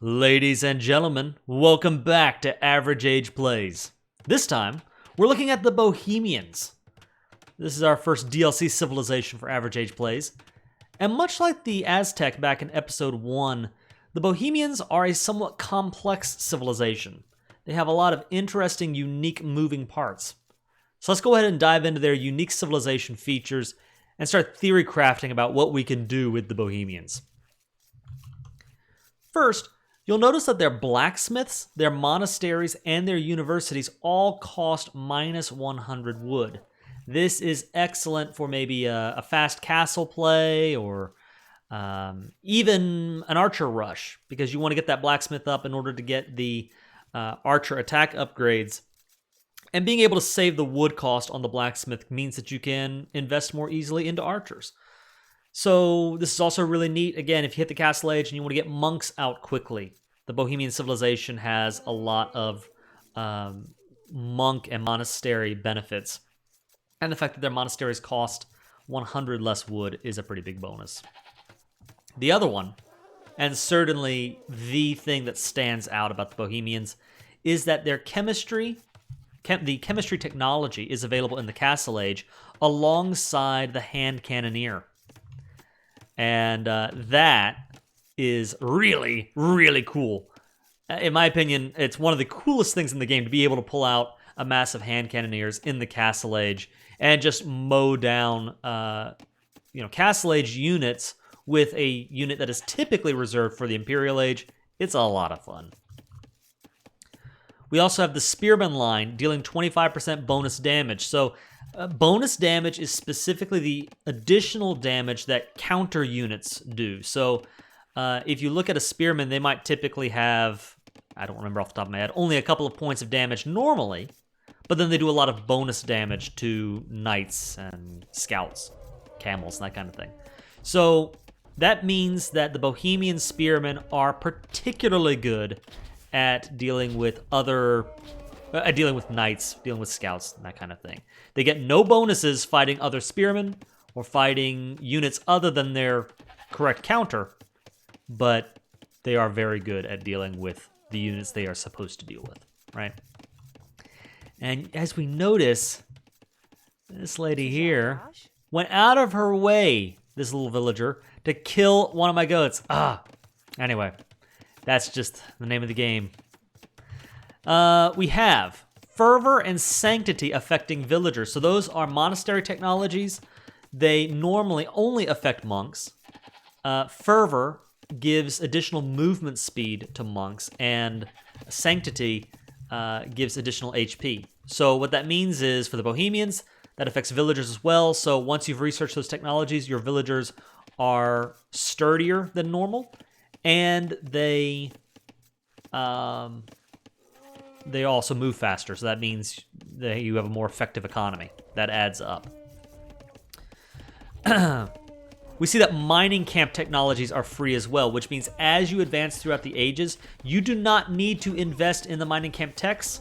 Ladies and gentlemen, welcome back to Average Age Plays. This time, we're looking at the Bohemians. This is our first DLC civilization for Average Age Plays. And much like the Aztec back in episode 1, the Bohemians are a somewhat complex civilization. They have a lot of interesting, unique moving parts. So let's go ahead and dive into their unique civilization features and start theory crafting about what we can do with the Bohemians. First, you'll notice that their blacksmiths, their monasteries, and their universities all cost minus 100 wood. This is excellent for maybe a fast castle play or even an archer rush, because you want to get that blacksmith up in order to get the archer attack upgrades. And being able to save the wood cost on the blacksmith means that you can invest more easily into archers. So this is also really neat. Again, if you hit the castle age and you want to get monks out quickly, the Bohemian civilization has a lot of monk and monastery benefits. And the fact that their monasteries cost 100 less wood is a pretty big bonus. The other one, and certainly the thing that stands out about the Bohemians, is that their chemistry, the chemistry technology is available in the Castle Age alongside the hand cannoneer. And that is really, really cool. In my opinion, it's one of the coolest things in the game to be able to pull out a massive hand cannoneers in the Castle Age and just mow down, Castle Age units with a unit that is typically reserved for the Imperial Age. It's a lot of fun. We also have the Spearman Line, dealing 25% bonus damage. So bonus damage is specifically the additional damage that counter units do. So if you look at a Spearman, they might typically have, I don't remember off the top of my head, only a couple of points of damage normally, but then they do a lot of bonus damage to knights and scouts, camels, and that kind of thing. So that means that the Bohemian Spearmen are particularly good at dealing with knights, dealing with scouts, and that kind of thing. They get no bonuses fighting other spearmen or fighting units other than their correct counter, but they are very good at dealing with the units they are supposed to deal with, right? And as we notice, this lady here went out of her way, this little villager, to kill one of my goats. Anyway. That's just the name of the game. We have Fervor and Sanctity affecting villagers. So those are monastery technologies. They normally only affect monks. Fervor gives additional movement speed to monks, and Sanctity gives additional HP. So what that means is, for the Bohemians, that affects villagers as well. So once you've researched those technologies, your villagers are sturdier than normal. And they also move faster, so that means that you have a more effective economy. That adds up. We see that mining camp technologies are free as well, which means as you advance throughout the ages, you do not need to invest in the mining camp techs.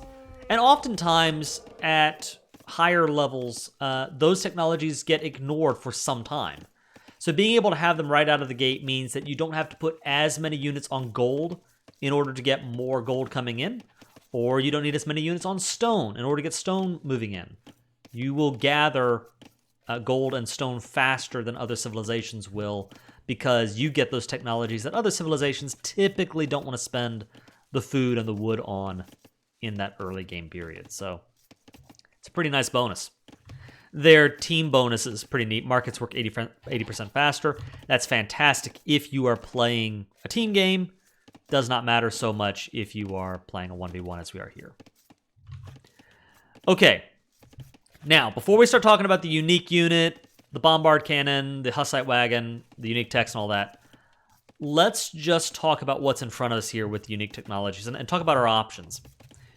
And oftentimes, at higher levels, those technologies get ignored for some time. So being able to have them right out of the gate means that you don't have to put as many units on gold in order to get more gold coming in, or you don't need as many units on stone in order to get stone moving in. You will gather gold and stone faster than other civilizations will, because you get those technologies that other civilizations typically don't want to spend the food and the wood on in that early game period. So it's a pretty nice bonus. Their team bonus is pretty neat. Markets work 80% faster. That's fantastic if you are playing a team game. Does not matter so much if you are playing a 1v1 as we are here. Okay. Now, before we start talking about the unique unit, the bombard cannon, the Hussite Wagon, the unique techs and all that, let's just talk about what's in front of us here with the unique technologies and talk about our options.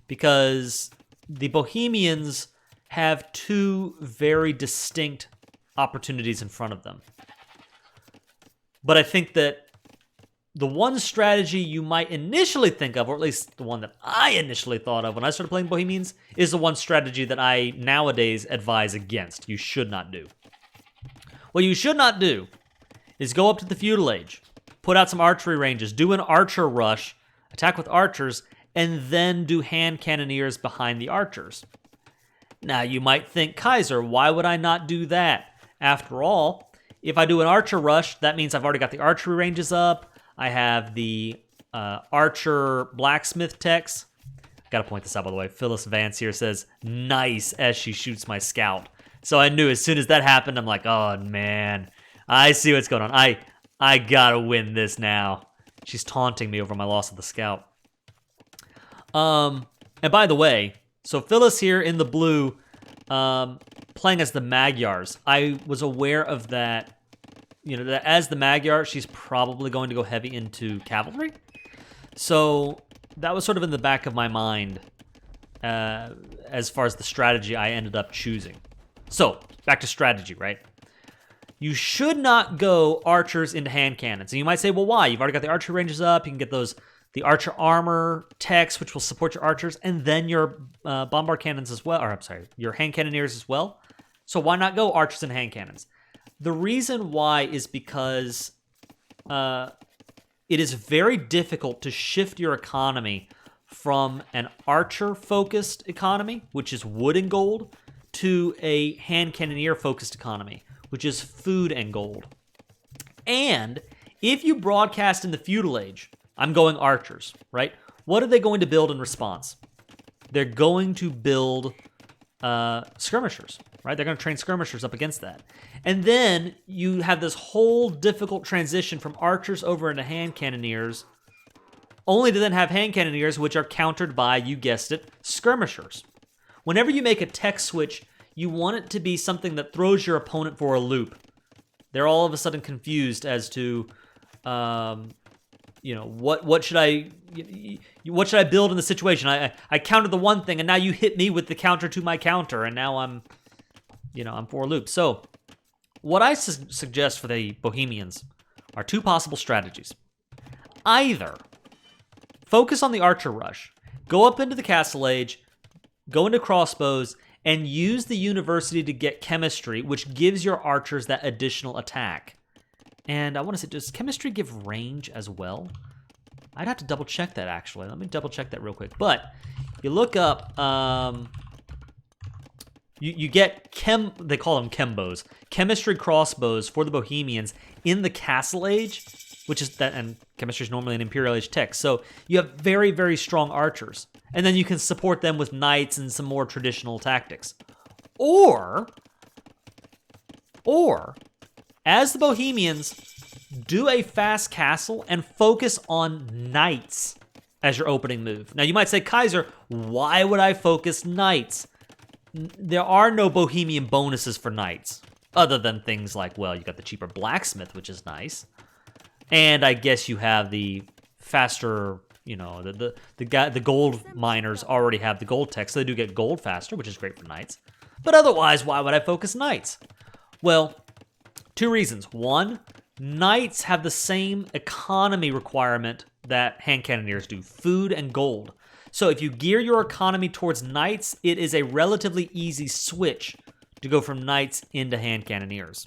Because the Bohemians have two very distinct opportunities in front of them. But I think that the one strategy you might initially think of, or at least the one that I initially thought of when I started playing Bohemians, is the one strategy that I nowadays advise against. You should not do. What you should not do is go up to the feudal age, put out some archery ranges, do an archer rush, attack with archers, and then do hand cannoneers behind the archers. Now, you might think, Kaiser, why would I not do that? After all, if I do an archer rush, that means I've already got the archery ranges up. I have the archer blacksmith techs. Got to point this out, by the way. Phyllis Vance here says, nice, as she shoots my scout. So I knew as soon as that happened, I'm like, oh, man. I see what's going on. I got to win this now. She's taunting me over my loss of the scout. And by the way, so Phyllis here in the blue, playing as the Magyars. I was aware of that, that as the Magyar, she's probably going to go heavy into cavalry. So that was sort of in the back of my mind as far as the strategy I ended up choosing. So, back to strategy, right? You should not go archers into hand cannons. And you might say, well, why? You've already got the archery ranges up. You can get the archer armor techs, which will support your archers, and then your bombard cannons as well. Or, I'm sorry, your hand cannoneers as well. So why not go archers and hand cannons? The reason why is because it is very difficult to shift your economy from an archer-focused economy, which is wood and gold, to a hand cannoneer-focused economy, which is food and gold. And if you broadcast in the feudal age, I'm going archers, right? What are they going to build in response? They're going to build skirmishers, right? They're going to train skirmishers up against that. And then you have this whole difficult transition from archers over into hand cannoneers, only to then have hand cannoneers, which are countered by, you guessed it, skirmishers. Whenever you make a tech switch, you want it to be something that throws your opponent for a loop. They're all of a sudden confused as to, what should I build in the situation? I countered the one thing, and now you hit me with the counter to my counter, and now I'm for a loop. So, what I suggest for the Bohemians are two possible strategies. Either focus on the archer rush, go up into the castle age, go into crossbows, and use the university to get chemistry, which gives your archers that additional attack. And I want to say, does chemistry give range as well? I'd have to double check that, actually. Let me double check that real quick. But you look up, you get they call them chembos, chemistry crossbows for the Bohemians in the castle age, which is that, and chemistry is normally an imperial age tech. So you have very, very strong archers. And then you can support them with knights and some more traditional tactics. Or, as the Bohemians, do a fast castle and focus on knights as your opening move. Now, you might say, Kaiser, why would I focus knights? There are no Bohemian bonuses for knights, other than things like, well, you got the cheaper blacksmith, which is nice. And I guess you have the faster, the gold miners already have the gold tech, so they do get gold faster, which is great for knights. But otherwise, why would I focus knights? Well, two reasons. One, knights have the same economy requirement that hand cannoneers do, food and gold. So if you gear your economy towards knights, it is a relatively easy switch to go from knights into hand cannoneers,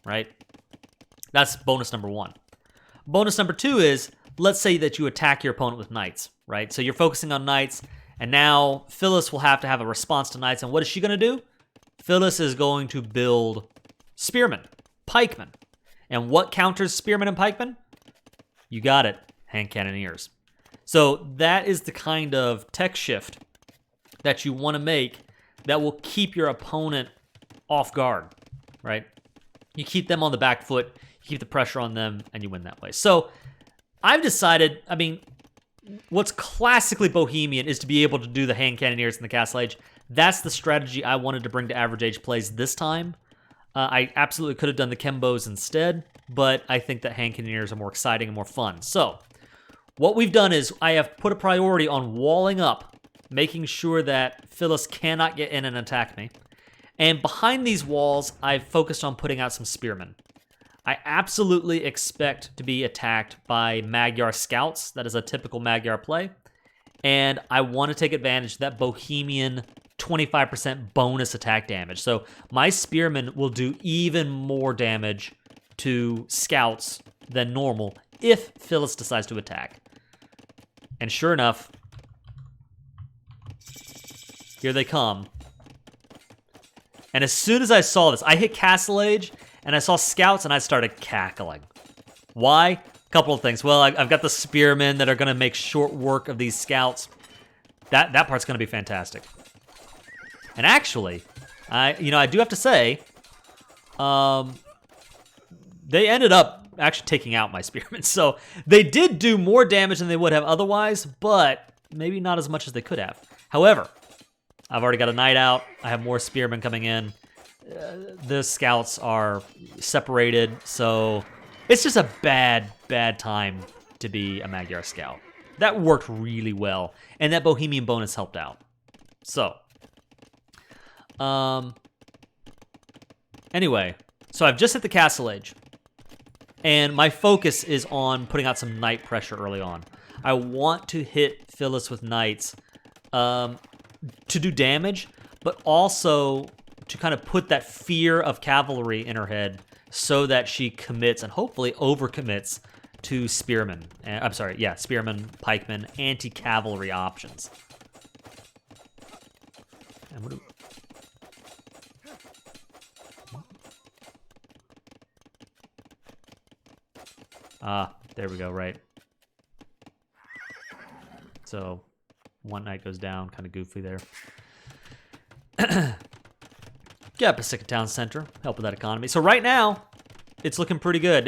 right? That's bonus number one. Bonus number two is, let's say that you attack your opponent with knights, right? So you're focusing on knights, and now Phyllis will have to have a response to knights, and what is she going to do? Phyllis is going to build spearmen, pikemen. And what counters spearmen and pikemen? You got it, hand cannoneers. So that is the kind of tech shift that you want to make that will keep your opponent off guard, right? You keep them on the back foot, you keep the pressure on them, and you win that way. So I've decided, what's classically Bohemian is to be able to do the hand cannoneers in the castle age. That's the strategy I wanted to bring to average age plays this time. I absolutely could have done the chembos instead, but I think that hand cannoneers are more exciting and more fun. So what we've done is I have put a priority on walling up, making sure that Phyllis cannot get in and attack me. And behind these walls, I've focused on putting out some spearmen. I absolutely expect to be attacked by Magyar scouts. That is a typical Magyar play. And I want to take advantage of that Bohemian 25% bonus attack damage. So my spearmen will do even more damage to scouts than normal if Phyllis decides to attack. And sure enough, here they come. And as soon as I saw this, I hit Castle Age, and I saw scouts, and I started cackling. Why? A couple of things. Well, I've got the spearmen that are going to make short work of these scouts. That part's going to be fantastic. And actually, I do have to say, they ended up actually taking out my spearmen. So they did do more damage than they would have otherwise, but maybe not as much as they could have. However, I've already got a knight out. I have more spearmen coming in. The scouts are separated, so it's just a bad time to be a Magyar scout. That worked really well, and that Bohemian bonus helped out. So, anyway, so I've just hit the Castle Age, and my focus is on putting out some knight pressure early on. I want to hit Phyllis with knights to do damage, but also to kind of put that fear of cavalry in her head so that she commits and hopefully overcommits to spearmen. I'm sorry, yeah, spearmen, pikemen, anti-cavalry options. And what do... there we go, right. So, one knight goes down, kind of goofy there. Get up a second town center, help with that economy. So right now, it's looking pretty good.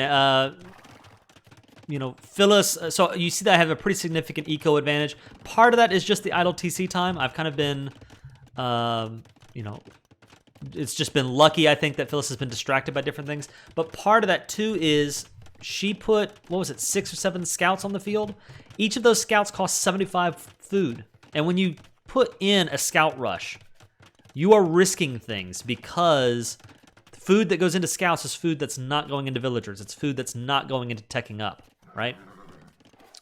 Phyllis, so you see that I have a pretty significant eco advantage. Part of that is just the idle TC time. I've kind of been, it's just been lucky, I think, that Phyllis has been distracted by different things. But part of that, too, is she put, 6 or 7 scouts on the field? Each of those scouts costs 75 food. And when you put in a scout rush, you are risking things because food that goes into scouts is food that's not going into villagers. It's food that's not going into teching up, right?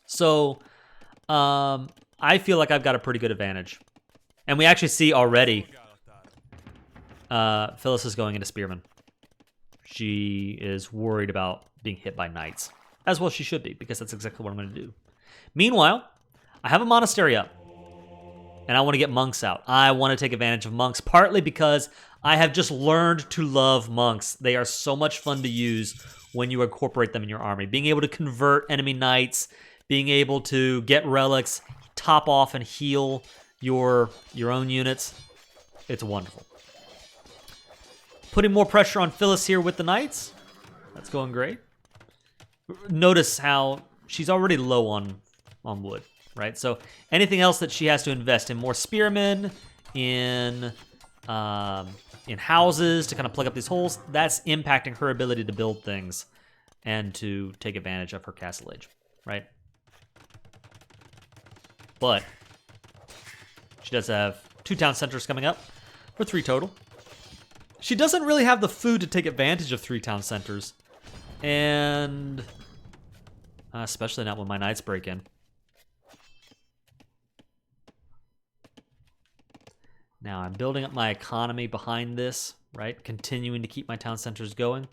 So I feel like I've got a pretty good advantage. And we actually see already Phyllis is going into spearmen. She is worried about being hit by knights, as well she should be, because that's exactly what I'm going to do. Meanwhile, I have a monastery up. And I want to get monks out. I want to take advantage of monks, partly because I have just learned to love monks. They are so much fun to use when you incorporate them in your army. Being able to convert enemy knights, being able to get relics, top off and heal your own units. It's wonderful. Putting more pressure on Phyllis here with the knights. That's going great. Notice how she's already low on wood. Right, so anything else that she has to invest in, more spearmen, in houses to kind of plug up these holes, that's impacting her ability to build things and to take advantage of her castle age, right? But she does have 2 town centers coming up for 3 total. She doesn't really have the food to take advantage of 3 town centers, and especially not when my knights break in. Now, I'm building up my economy behind this, right? Continuing to keep my town centers going.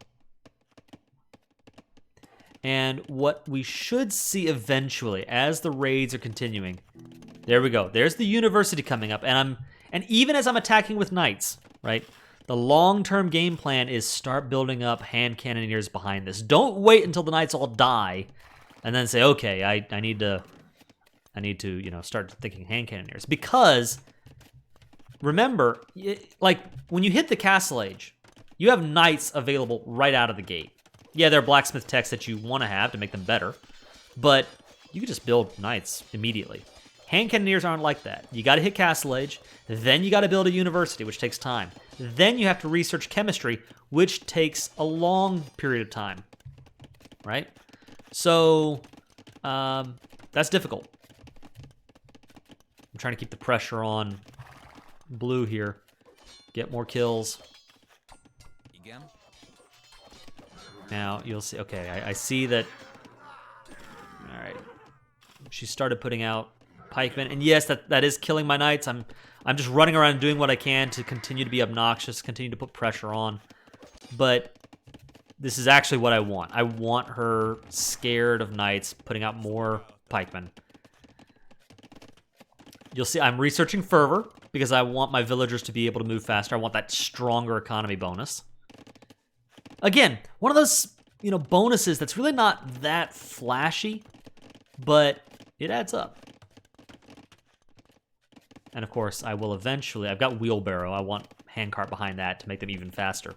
And what we should see eventually, as the raids are continuing, there we go. There's the university coming up, and even as I'm attacking with knights, right? The long-term game plan is start building up hand cannoneers behind this. Don't wait until the knights all die, and then say, okay, I need to, start thinking hand cannoneers, because remember, like, when you hit the Castle Age, you have knights available right out of the gate. Yeah, there are blacksmith techs that you want to have to make them better, but you can just build knights immediately. Hand cannoneers aren't like that. You got to hit Castle Age, then you got to build a university, which takes time. Then you have to research chemistry, which takes a long period of time, right? So, that's difficult. I'm trying to keep the pressure on blue here. Get more kills. Now, you'll see. Okay, I see that. All right. She started putting out pikemen. And yes, that is killing my knights. I'm just running around doing what I can to continue to be obnoxious, continue to put pressure on. But this is actually what I want. I want her scared of knights, putting out more pikemen. You'll see I'm researching Fervor because I want my villagers to be able to move faster. I want that stronger economy bonus. Again, one of those, bonuses that's really not that flashy, but it adds up. And of course, I will eventually, I've got wheelbarrow. I want handcart behind that to make them even faster.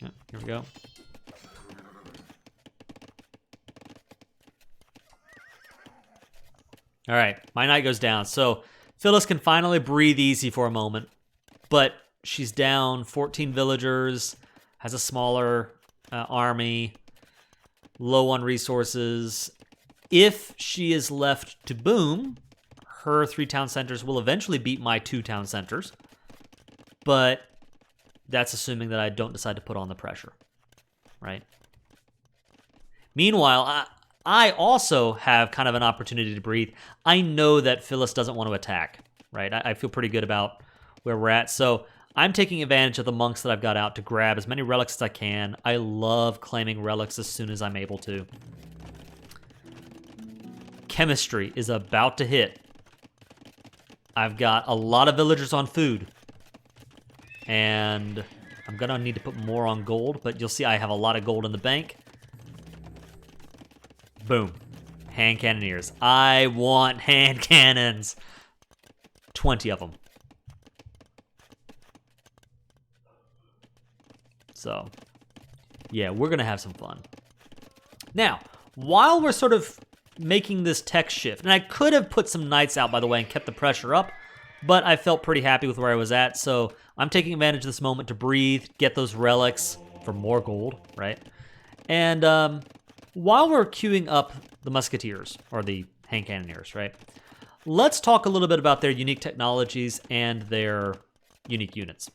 Yeah, here we go. All right, my knight goes down. So Phyllis can finally breathe easy for a moment, but she's down 14 villagers, has a smaller army, low on resources. If she is left to boom, her 3 town centers will eventually beat my 2 town centers, but that's assuming that I don't decide to put on the pressure, right? Meanwhile, I also have kind of an opportunity to breathe. I know that Phyllis doesn't want to attack, right? I feel pretty good about where we're at. So I'm taking advantage of the monks that I've got out to grab as many relics as I can. I love claiming relics as soon as I'm able to. Chemistry is about to hit. I've got a lot of villagers on food. And I'm going to need to put more on gold, but you'll see I have a lot of gold in the bank. Boom. Hand cannoneers. I want hand cannons. 20 of them. So, yeah, we're going to have some fun. Now, while we're sort of making this tech shift, and I could have put some knights out, by the way, and kept the pressure up, but I felt pretty happy with where I was at, so I'm taking advantage of this moment to breathe, get those relics for more gold, right? And while we're queuing up the musketeers, or the hand cannoneers, right? Let's talk a little bit about their unique technologies and their unique units.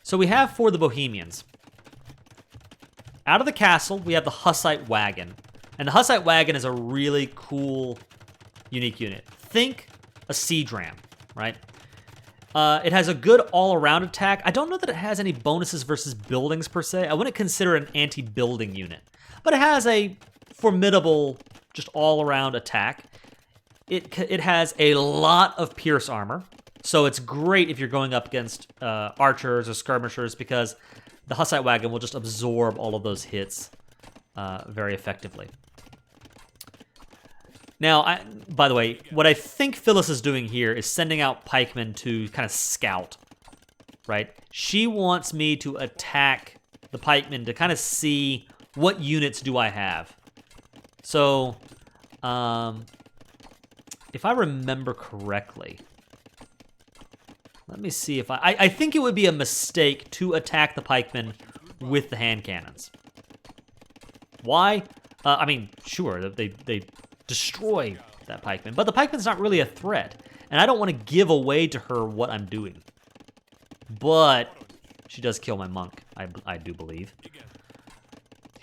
So we have for the Bohemians. Out of the castle, we have the Hussite Wagon. And the Hussite Wagon is a really cool, unique unit. Think a siege ram, right? It has a good all-around attack. I don't know that it has any bonuses versus buildings per se. I wouldn't consider it an anti-building unit. But it has a formidable, just all-around attack. It has a lot of pierce armor. So it's great if you're going up against archers or skirmishers because the Hussite Wagon will just absorb all of those hits very effectively. Now, by the way, what I think Phyllis is doing here is sending out pikemen to kind of scout, right? She wants me to attack the pikemen to kind of see what units do I have. So, if I remember correctly, let me see if I think it would be a mistake to attack the pikemen with the hand cannons. Why? I mean, sure, they destroy that pikeman, but the pikeman's not really a threat, and I don't want to give away to her what I'm doing. But she does kill my monk, I do believe.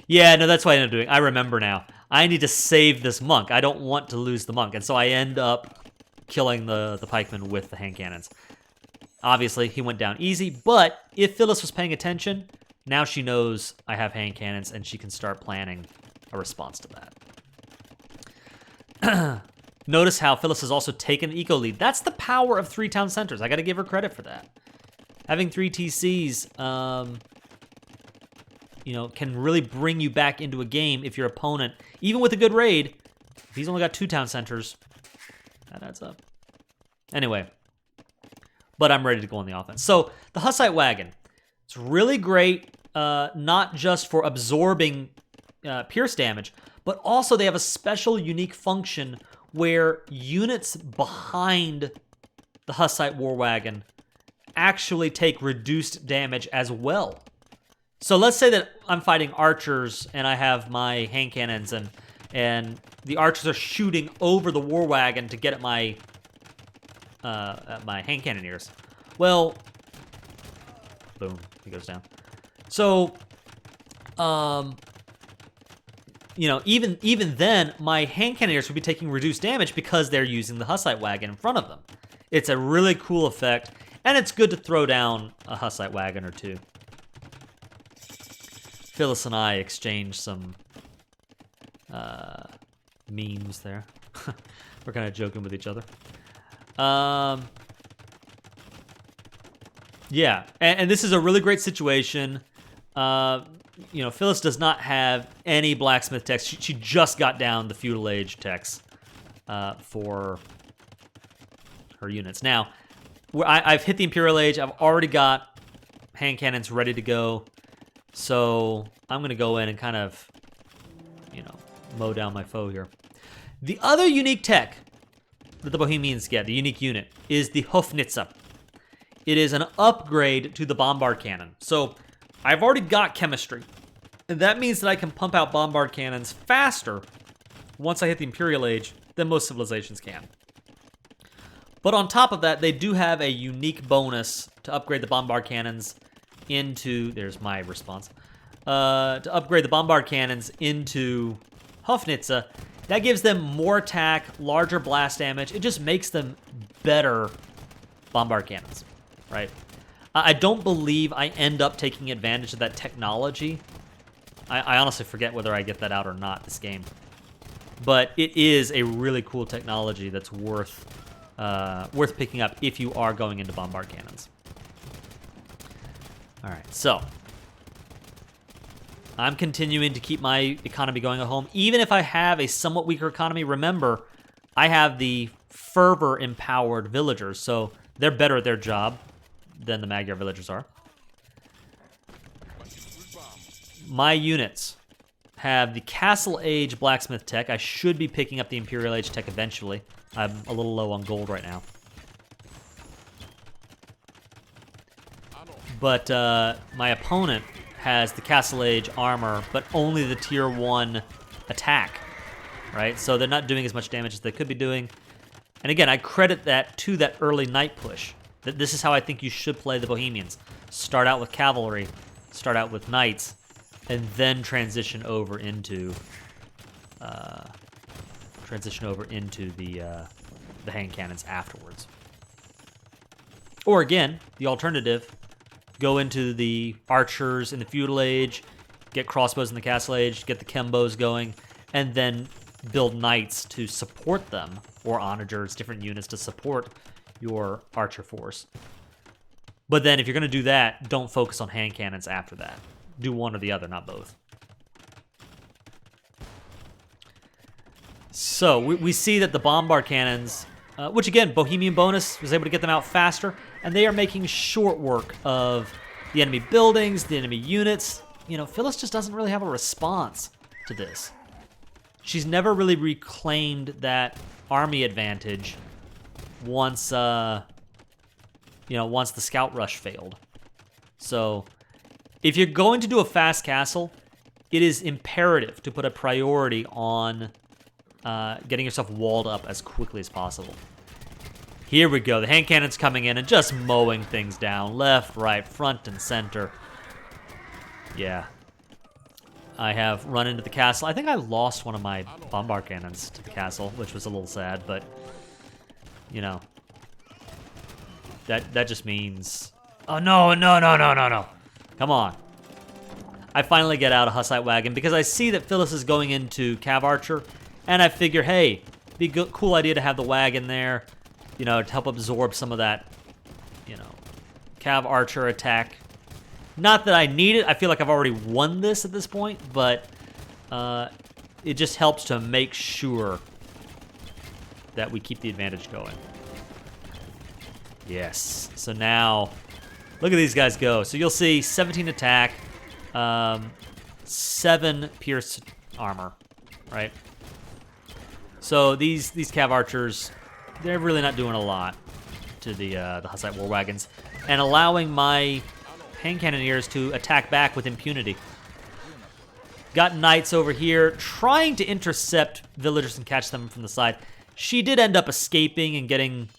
Yeah, no, that's what I ended up doing. I remember now. I need to save this monk. I don't want to lose the monk, and so I end up killing the pikeman with the hand cannons. Obviously, he went down easy, but if Phyllis was paying attention, now she knows I have hand cannons, and she can start planning a response to that. Notice how Phyllis has also taken the eco lead. That's the power of 3 town centers. I got to give her credit for that. Having 3 TCs, can really bring you back into a game if your opponent, even with a good raid, if he's only got 2 town centers, that adds up. Anyway, but I'm ready to go on the offense. So the Hussite Wagon, it's really great, not just for absorbing pierce damage, but also they have a special unique function where units behind the Hussite War Wagon actually take reduced damage as well. So let's say that I'm fighting archers and I have my hand cannons and the archers are shooting over the war wagon to get at my hand cannoneers. Well, boom, he goes down. So, even then, my hand cannoneers would be taking reduced damage because they're using the Hussite Wagon in front of them. It's a really cool effect, and it's good to throw down a Hussite Wagon or two. Phyllis and I exchanged some memes there. We're kind of joking with each other. Yeah, and this is a really great situation. You know, Phyllis does not have any blacksmith techs. She just got down the feudal age techs for her units. Now, I've hit the Imperial Age. I've already got hand cannons ready to go. So I'm going to go in and kind of, you know, mow down my foe here. The other unique tech that the Bohemians get, the unique unit, is the Hofnitze. It is an upgrade to the bombard cannon. So I've already got chemistry. And that means that I can pump out bombard cannons faster once I hit the Imperial Age than most civilizations can. But on top of that, they do have a unique bonus to upgrade the bombard cannons into... There's my response. To upgrade the bombard cannons into Hofnitze. That gives them more attack, larger blast damage. It just makes them better bombard cannons, right? I don't believe I end up taking advantage of that technology. I honestly forget whether I get that out or not this game. But it is a really cool technology that's worth picking up if you are going into bombard cannons. All right, so I'm continuing to keep my economy going at home. Even if I have a somewhat weaker economy, remember, I have the Fervor empowered villagers, so they're better at their job than the Magyar villagers are. My units have the Castle Age Blacksmith tech. I should be picking up the Imperial Age tech eventually. I'm a little low on gold right now. But my opponent has the Castle Age armor, but only the tier 1 attack, right? So they're not doing as much damage as they could be doing. And again, I credit that to that early knight push. This is how I think you should play the Bohemians. Start out with cavalry, start out with knights, and then transition over into the hand cannons afterwards. Or again, the alternative, go into the archers in the feudal age, get crossbows in the castle age, get the kembos going, and then build knights to support them, or onagers, different units to support your archer force. But then if you're going to do that, don't focus on hand cannons after that. Do one or the other, not both. So we see that the bombard cannons, which again, Bohemian bonus was able to get them out faster, and they are making short work of the enemy buildings, the enemy units. You know, Phyllis just doesn't really have a response to this. She's never really reclaimed that army advantage once, once the scout rush failed. So if you're going to do a fast castle, it is imperative to put a priority on getting yourself walled up as quickly as possible. Here we go. The hand cannon's coming in and just mowing things down. Left, right, front, and center. Yeah. I have run into the castle. I think I lost one of my bombard cannons to the castle, which was a little sad, but, you know, that just means... Oh, no. Come on. I finally get out a Hussite Wagon because I see that Phyllis is going into Cav Archer, and I figure, hey, be a cool idea to have the wagon there, you know, to help absorb some of that, you know, Cav Archer attack. Not that I need it. I feel like I've already won this at this point, but it just helps to make sure that we keep the advantage going. Yes. So now, look at these guys go. So you'll see 17 attack, 7 pierce armor, right? So these Cav Archers, they're really not doing a lot to the Hussite War Wagons, and allowing my hand cannoneers to attack back with impunity. Got knights over here trying to intercept villagers and catch them from the side. She did end up escaping and getting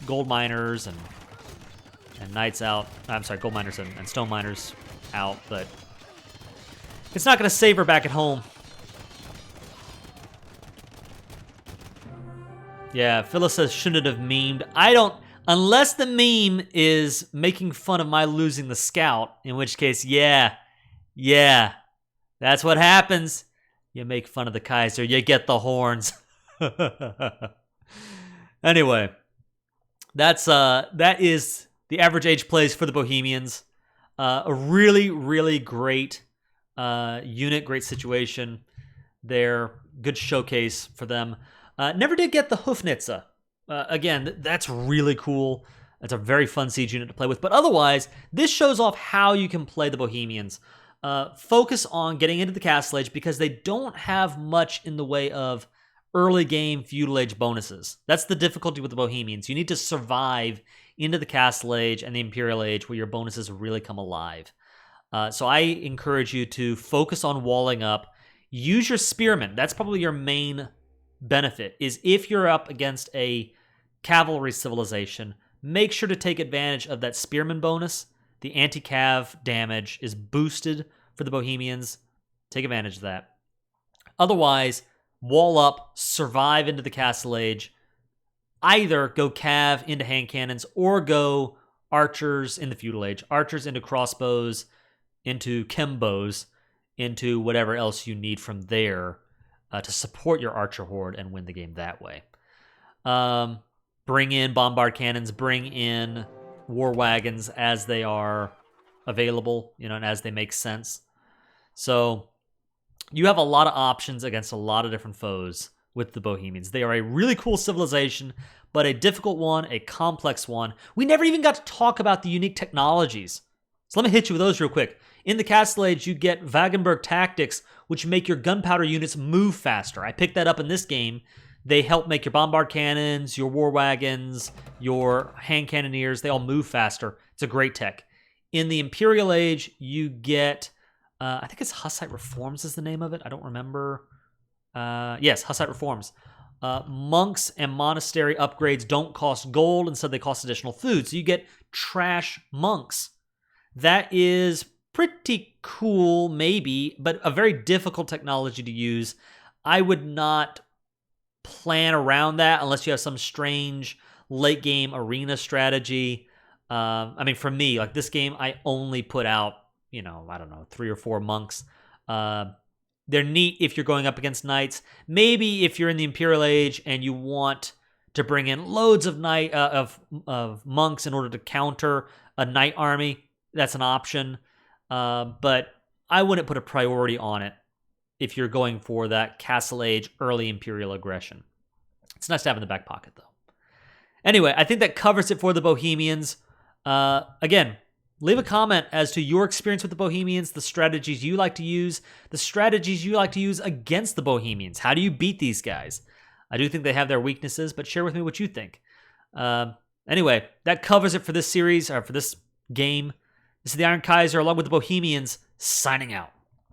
gold miners and knights out. I'm sorry, gold miners and stone miners out, but it's not going to save her back at home. Yeah, Phyllis says shouldn't have memed. I don't, unless the meme is making fun of my losing the scout, in which case, yeah, That's what happens. You make fun of the Kaiser, you get the horns. Anyway, that is the average age plays for the Bohemians. A really, really great unit, great situation there. Good showcase for them. Never did get the Hoofnitze. Again, that's really cool. It's a very fun siege unit to play with. But otherwise, this shows off how you can play the Bohemians. Focus on getting into the Castle Age because they don't have much in the way of early game Feudal Age bonuses. That's the difficulty with the Bohemians. You need to survive into the Castle Age and the Imperial Age where your bonuses really come alive. So I encourage you to focus on walling up. Use your Spearmen. That's probably your main benefit, is if you're up against a cavalry civilization, make sure to take advantage of that Spearman bonus. The anti-cav damage is boosted for the Bohemians. Take advantage of that. Otherwise, wall up, survive into the Castle Age. Either go cav into hand cannons or go archers in the Feudal Age. Archers into crossbows, into chembows, into whatever else you need from there to support your archer horde and win the game that way. Bring in bombard cannons, bring in war wagons as they are available, and as they make sense. So you have a lot of options against a lot of different foes with the Bohemians. They are a really cool civilization, but a difficult one, a complex one. We never even got to talk about the unique technologies. So let me hit you with those real quick. In the Castle Age, you get Wagenburg tactics, which make your gunpowder units move faster. I picked that up in this game. They help make your bombard cannons, your war wagons, your hand cannoneers, they all move faster. It's a great tech. In the Imperial Age, you get, I think it's Hussite Reforms is the name of it. I don't remember. Yes, Hussite Reforms. Monks and monastery upgrades don't cost gold. Instead, they cost additional food. So you get trash monks. That is pretty cool, maybe, but a very difficult technology to use. I would not plan around that unless you have some strange late game arena strategy. For me, like this game, I only put out, 3 or 4 monks. They're neat if you're going up against knights. Maybe if you're in the Imperial Age and you want to bring in loads of of monks in order to counter a knight army, that's an option. But I wouldn't put a priority on it if you're going for that Castle Age early Imperial aggression. It's nice to have in the back pocket, though. Anyway, I think that covers it for the Bohemians. Again, leave a comment as to your experience with the Bohemians, the strategies you like to use, the strategies you like to use against the Bohemians. How do you beat these guys? I do think they have their weaknesses, but share with me what you think. Anyway, that covers it for this series, or for this game. This is the Iron Kaiser, along with the Bohemians, signing out.